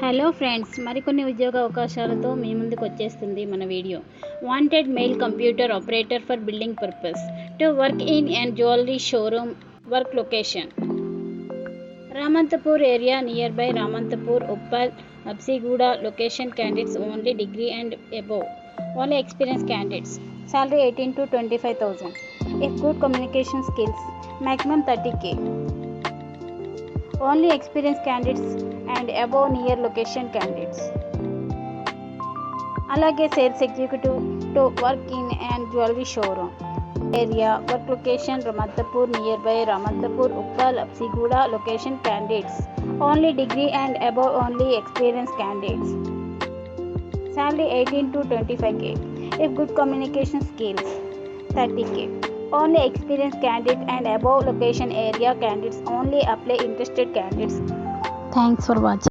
Hello friends, మరికొన్ని ఉద్యోగ అవకాశాలతో మీ ముందుకు వచ్చేస్తుంది మన వీడియో. Wanted male computer operator for building purpose to work in and jewellery showroom. Work location Ramanthapur area, near by Ramanthapur, Uppal, Habsiguda. Location candidates only degree and above, only experienced candidates. Salary 18 to 25,000. If good communication skills, maximum 30k. Only experienced candidates and above near location candidates. అలాగే sales executive to work in and jewellery showroom area. Work location Ramanthapur, near by Ramanthapur, Uppal, Habsiguda. Location candidates only degree and above, only experience candidates. Salary 18 to 25k. If good communication skills 30k. Only experienced candidate and above location area candidates only apply interested candidates. Thanks for watching.